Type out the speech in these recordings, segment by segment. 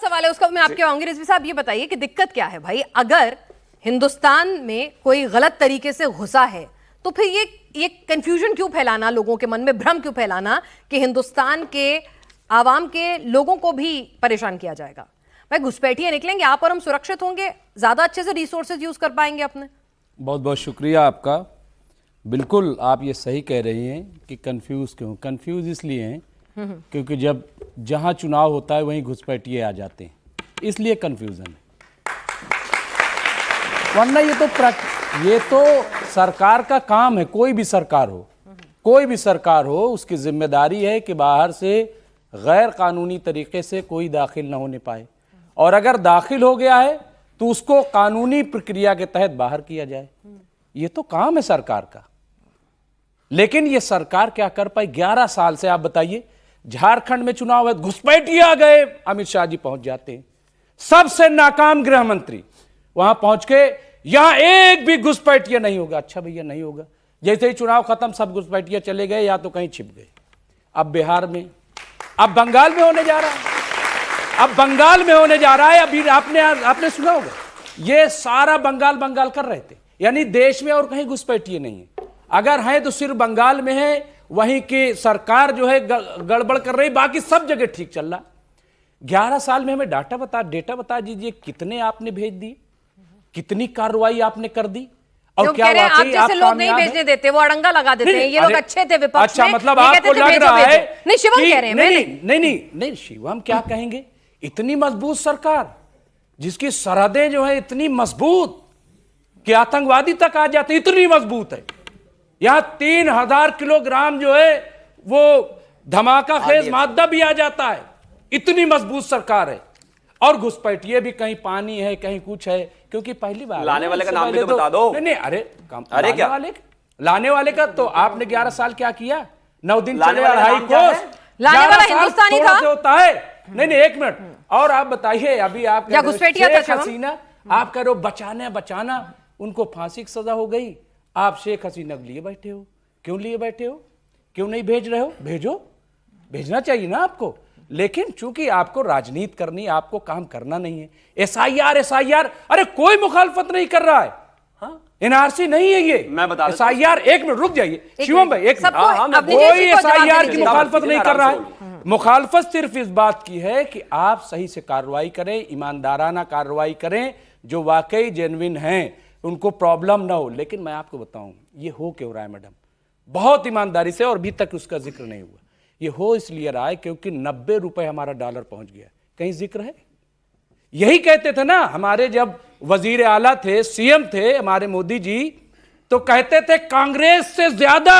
सवाल है, उसका मैं आपके आऊंगी। रिजवी साहब ये बताइए कि दिक्कत क्या है भाई, अगर हिंदुस्तान में कोई गलत तरीके से घुसा है तो फिर ये कंफ्यूजन क्यों फैलाना, लोगों के मन में भ्रम क्यों फैलाना कि हिंदुस्तान के आवाम के लोगों को भी परेशान किया जाएगा? भाई घुसपैठिए निकलेंगे, आप और हम सुरक्षित होंगे, ज्यादा अच्छे से रिसोर्सेज यूज कर पाएंगे अपने। बहुत बहुत शुक्रिया आपका। बिल्कुल आप ये सही कह रही हैं कि कंफ्यूज क्यों। कंफ्यूज इसलिए हैं क्योंकि जब जहां चुनाव होता है वहीं घुसपैठिए आ जाते हैं, इसलिए कंफ्यूजन है। वरना ये तो सरकार का काम है, कोई भी सरकार हो उसकी जिम्मेदारी है कि बाहर से गैर कानूनी तरीके से कोई दाखिल ना होने पाए, और अगर दाखिल हो गया है तो उसको कानूनी प्रक्रिया के तहत बाहर किया जाए। ये तो काम है सरकार का। लेकिन ये सरकार क्या कर पाई 11 साल से? आप बताइए, झारखंड में चुनाव है, घुसपैठिए आ गए, अमित शाह जी पहुंच जाते हैं, सबसे नाकाम गृह मंत्री वहां पहुंच के यहां एक भी घुसपैठिए नहीं होगा। अच्छा भैया नहीं होगा, जैसे ही चुनाव खत्म सब घुसपैठिए चले गए या तो कहीं छिप गए। अब बिहार में, अब बंगाल में होने जा रहा है, अभी आपने सुना होगा, ये सारा बंगाल कर रहे थे, यानी देश में और कहीं घुसपैठिए नहीं है। अगर है तो सिर्फ बंगाल में है, वहीं की सरकार जो है गड़बड़ कर रही, बाकी सब जगह ठीक चल रहा। 11 साल में हमें डेटा बता दीजिए, कितने आपने भेज दिए, कितनी कार्रवाई आपने कर दी, और क्या वाकई आप जैसे लोग नहीं भेजने देते, वो अड़ंगा लगा देते हैं, ये लोग अच्छे थे विपक्ष अच्छा, में, मतलब आपको लग रहा है? नहीं शिवम कह रहे हैं, नहीं शिवम क्या कहेंगे, इतनी मजबूत सरकार जिसकी सरहदें जो है इतनी मजबूत कि आतंकवादी तक आ जाते, इतनी मजबूत है। यहां 3000 किलोग्राम जो है वो धमाका खेज मादा भी आ जाता है, इतनी मजबूत सरकार है। और घुसपैठिए भी कहीं पानी है कहीं कुछ है, क्योंकि पहली बार लाने वाले का नाम भी तो बता दो। नहीं अरे क्या लाने वाले का तो आपने 11 साल क्या किया? 9 दिन चले अढ़ाई कोस, लाने वाला हिंदुस्तानी था होता है। नहीं 1 मिनट और आप बताइए, अभी आप शेख हसीना, आप कह रहे हो बचाना, उनको फांसी की सजा हो गई, आप शेख हसीना लिए बैठे हो। क्यों लिए बैठे हो? क्यों नहीं भेज रहे हो? भेजना चाहिए ना आपको, लेकिन चूंकि आपको राजनीति करनी, आपको काम करना नहीं है। एसआईआर, अरे कोई मुखालफत नहीं कर रहा है। एनआरसी नहीं है ये, मैं बता एसआईआर। 1 मिनट रुक जाइए शिवम भाई, एक मिनट, कोई एसआईआर की मुखालफत नहीं कर रहा है। मुखालफत सिर्फ इस बात की है कि आप सही से कार्रवाई करें, ईमानदाराना कार्रवाई करें, जो वाकई जेन्युइन हैं, उनको प्रॉब्लम ना हो। लेकिन मैं आपको बताऊं ये हो क्यों रहा है मैडम, बहुत ईमानदारी से, और अभी तक उसका जिक्र नहीं हुआ। ये हो इसलिए रहा है क्योंकि 90 रुपए हमारा डॉलर पहुंच गया, कहीं जिक्र है? यही कहते थे ना हमारे जब वजीर आला थे, सीएम थे हमारे मोदी जी, तो कहते थे कांग्रेस से ज्यादा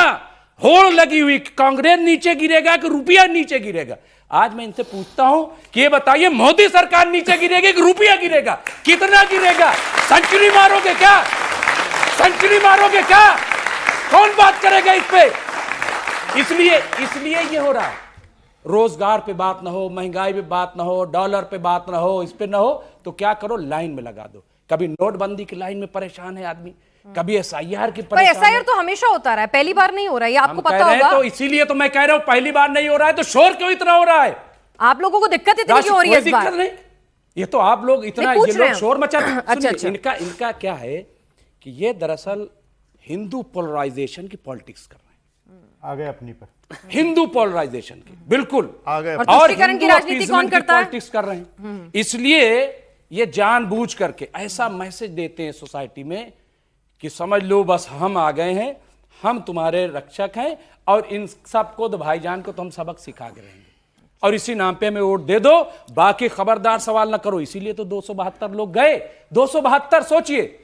होड़ लगी हुई, कांग्रेस नीचे गिरेगा कि रुपया नीचे गिरेगा। आज मैं इनसे पूछता हूं कि ये बताइए, मोदी सरकार नीचे गिरेगी कि रुपया गिरेगा? कितना गिरेगा? सेंचुरी मारोगे क्या? कौन बात करेगा इस पे? इसलिए ये हो रहा है। रोजगार पे बात ना हो, महंगाई पे बात ना हो, डॉलर पे बात ना हो, इस पे ना हो तो क्या करो, लाइन में लगा दो। कभी नोटबंदी की लाइन में परेशान है आदमी, कभी एसआईआर की परेशान है। एसआईआर तो हमेशा होता रहा है, पहली बार नहीं हो रहा है, ये आपको पता होगा। तो इसीलिए तो मैं कह रहा हूं पहली बार नहीं हो रहा है, तो शोर क्यों इतना हो रहा है? आप लोगों को दिक्कत इतनी क्यों हो रही है इस बार? नहीं, ये तो आप लोग इतना ये लोग शोर मचाते। अच्छा। इनका क्या है कि ये दरअसल हिंदू पोलराइजेशन की पॉलिटिक्स कर रहे हैं, आ गए अपनी पर, हिंदू पोलराइजेशन की, बिल्कुल आ गए। और तुष्टीकरण की राजनीति कौन करता है? पॉलिटिक्स कर रहे हैं। इसलिए ये जानबूझ करके ऐसा मैसेज देते हैं सोसाइटी में कि समझ लो बस हम आ गए हैं, हम तुम्हारे रक्षक हैं, और इन सबको तो भाईजान को तो हम सबक सिखा के रहेंगे, और इसी नाम पे हमें वोट दे दो, बाकी खबरदार सवाल ना करो। इसीलिए तो 272 लोग गए। 272, सोचिए,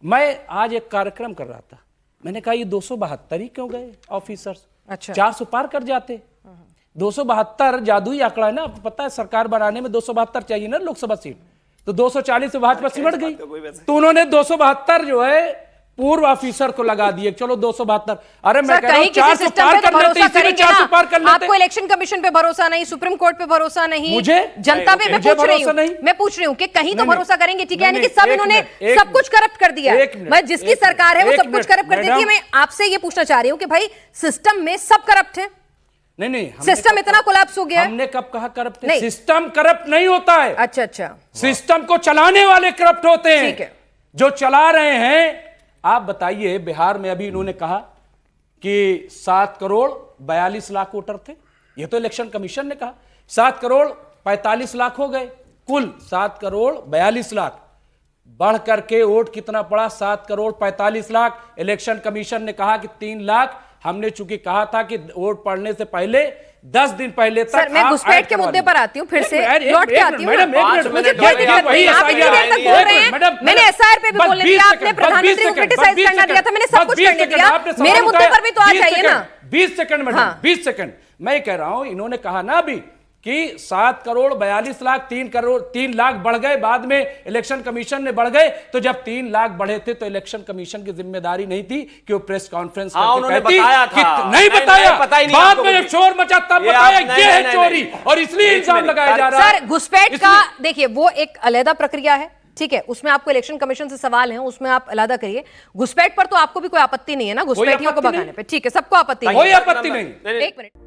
मैं आज एक कार्यक्रम कर रहा था, मैंने कहा ये 272 ही क्यों गए ऑफिसर्स? अच्छा। 400 पार कर जाते। 272 जादुई आंकड़ा है ना, आपको पता है सरकार बनाने में 272 चाहिए ना लोकसभा सीट, तो 240 से भाजपा सिमट गई, तो उन्होंने 272 जो है पूर्व ऑफिसर को लगा दिए, चलो 272। अरे मैं कह रहा हूं 400 पार कर लेते, इसी में 400 पार कर लेते। आपको इलेक्शन कमीशन पे भरोसा नहीं, सुप्रीम कोर्ट पे भरोसा नहीं, मुझे जनता पे मैं पूछ रही हूं कि कहीं तो भरोसा करेंगे, ठीक है? यानी कि सब इन्होंने सब कुछ करप्ट कर दिया। मैं जिसकी सरकार है वो सब कुछ करप्ट कर देती है। मैं आपसे ये पूछना चाह रही हूं कि भाई सिस्टम में सब करप्ट है, नहीं सिस्टम इतना कोलैप्स हो गया है? हमने कब कहा करप्ट है? नहीं। सिस्टम करप्ट नहीं होता है। अच्छा सिस्टम को चलाने वाले करप्ट होते हैं। ठीक है। जो चला रहे हैं, आप बताइए, बिहार में अभी इन्होंने कहा कि 7 करोड़ 42 लाख वोटर थे। यह तो इलेक्शन कमीशन ने कहा। 7 करोड़ 45 लाख हो गए, कुल 7 करोड़ 42 लाख। बढ़ करके वोट कितना पड़ा? 7 करोड़ 45 लाख। इलेक्शन कमीशन ने कहा कि 3 लाख। हमने चूंकि कहा था कि वोट पड़ने से पहले 10 दिन पहले तक। सर, मैं घुसपैठ के मुद्दे पर आती हूँ, फिर से लौट के आती हूँ। मैडम, मुझे कोई दिक्कत नहीं, आप इतनी देर तक बोल रहे हैं। मैंने एसआईआर पे भी बोलने दिया, आपने प्रधानमंत्री को क्रिटिसाइज करना दिया था, मैंने सब कुछ करने दिया। मेरे मुद्दे पर भी तो आ जाइए ना। 20 सेकंड मैडम, 20 सेकंड। मैं कह रहा हूं, इन्होंने कहा ना अभी कि 7 करोड़ 42 लाख, 3 लाख बढ़ गए, बाद में इलेक्शन कमीशन ने बढ़ गए। तो जब 3 लाख बढ़े थे तो इलेक्शन कमीशन की जिम्मेदारी नहीं थी कि वो प्रेस कॉन्फ्रेंस करके कहती कि नहीं बताया, बाद में जब शोर मचा तब बताया ये है चोरी, और इसलिए इल्जाम लगाया जा रहा है। सर, घुसपैठ का देखिए, वो एक अलग प्रक्रिया है, ठीक है, उसमें आपको इलेक्शन कमीशन से सवाल हैं, उसमें आप अलग करिए। घुसपैठ पर तो आपको भी कोई आपत्ति नहीं है ना, घुसपैठियों को भगाने पे? ठीक है, सबको आपत्ति, कोई आपत्ति नहीं। एक मिनट।